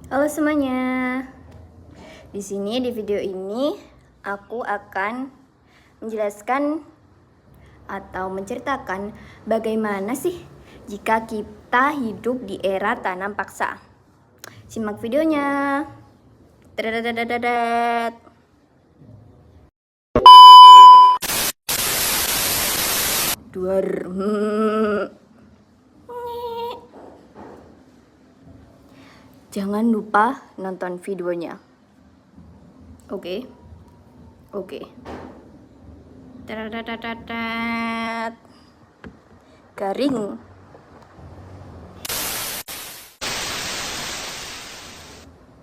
Halo semuanya. Di sini di video ini aku akan menjelaskan atau menceritakan bagaimana sih jika kita hidup di era tanam paksa. Simak videonya. Tadadadadadad. Duar. Jangan lupa nonton videonya. Oke. Tadadadadadad. Garing.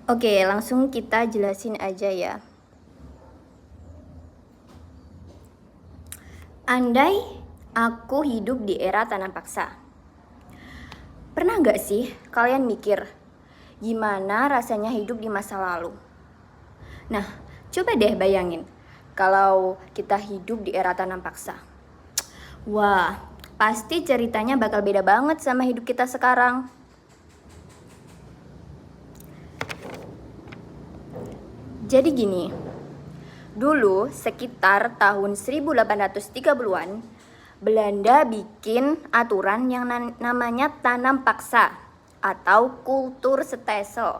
Oke, langsung kita jelasin aja ya. Andai aku hidup di era tanam paksa, pernah nggak sih kalian mikir gimana rasanya hidup di masa lalu? Nah, coba deh bayangin kalau kita hidup di era tanam paksa. Wah, pasti ceritanya bakal beda banget sama hidup kita sekarang. Jadi gini, dulu sekitar tahun 1830-an, Belanda bikin aturan yang namanya tanam paksa atau kultur stelsel.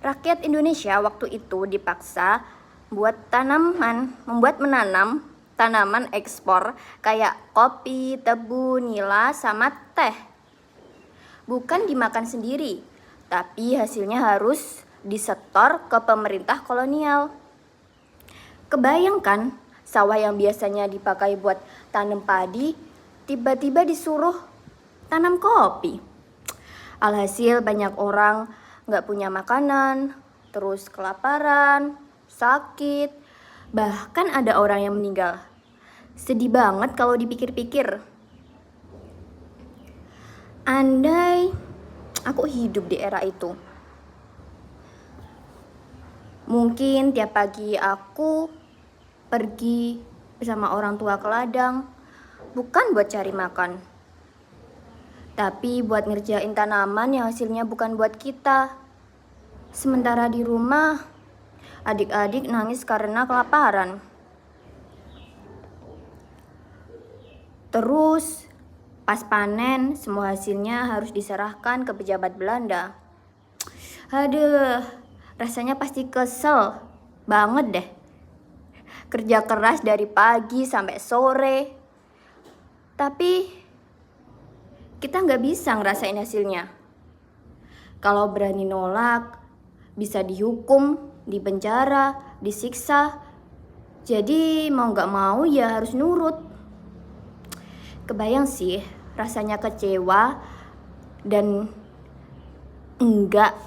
Rakyat Indonesia waktu itu dipaksa membuat menanam tanaman ekspor kayak kopi, tebu, nila, sama teh. Bukan dimakan sendiri, tapi hasilnya harus disetor ke pemerintah kolonial. Kebayangkan sawah yang biasanya dipakai buat tanam padi, tiba-tiba disuruh tanam kopi. Alhasil banyak orang gak punya makanan, terus kelaparan, sakit, bahkan ada orang yang meninggal. Sedih banget kalau dipikir-pikir. Andai aku hidup di era itu, mungkin tiap pagi aku pergi bersama orang tua ke ladang, bukan buat cari makan, tapi buat ngerjain tanaman yang hasilnya bukan buat kita. Sementara di rumah, adik-adik nangis karena kelaparan. Terus, pas panen, semua hasilnya harus diserahkan ke pejabat Belanda. Aduh, rasanya pasti kesel banget deh. Kerja keras dari pagi sampai sore, tapi kita nggak bisa ngerasain hasilnya. Kalau berani nolak, bisa dihukum, dipenjara, disiksa. Jadi mau nggak mau ya harus nurut. Kebayang sih rasanya kecewa dan enggak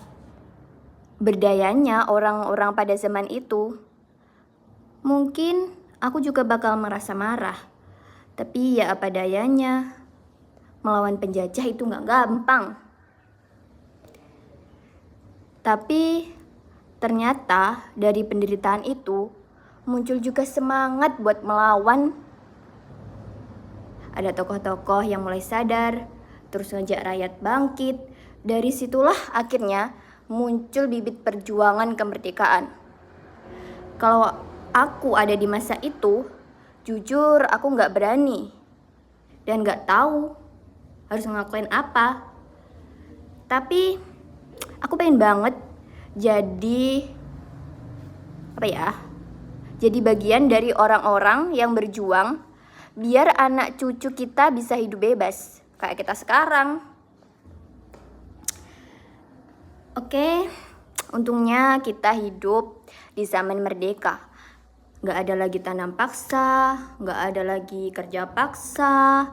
berdayanya orang-orang pada zaman itu. Mungkin aku juga bakal merasa marah, tapi ya apa dayanya, melawan penjajah itu gak gampang. Tapi ternyata dari penderitaan itu muncul juga semangat buat melawan. Ada tokoh-tokoh yang mulai sadar, terus ngajak rakyat bangkit. Dari situlah akhirnya muncul bibit perjuangan kemerdekaan. Kalau aku ada di masa itu, jujur aku gak berani dan gak tahu harus ngelakuin apa. Tapi aku pengen banget jadi jadi bagian dari orang-orang yang berjuang biar anak cucu kita bisa hidup bebas kayak kita sekarang. Oke, untungnya kita hidup di zaman merdeka. Gak ada lagi tanam paksa, gak ada lagi kerja paksa.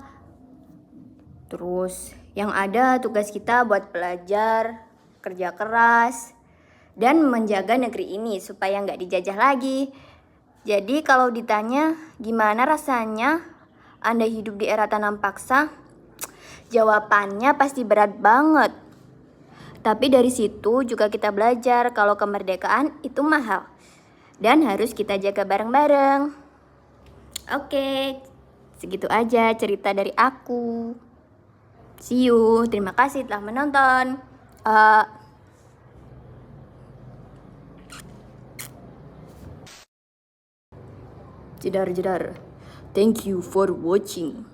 Terus yang ada tugas kita buat belajar, kerja keras, dan menjaga negeri ini supaya gak dijajah lagi. Jadi kalau ditanya gimana rasanya Anda hidup di era tanam paksa, jawabannya pasti berat banget. Tapi dari situ juga kita belajar kalau kemerdekaan itu mahal dan harus kita jaga bareng-bareng. Oke, segitu aja cerita dari aku. See you, terima kasih telah menonton. Jedar. Thank you for watching.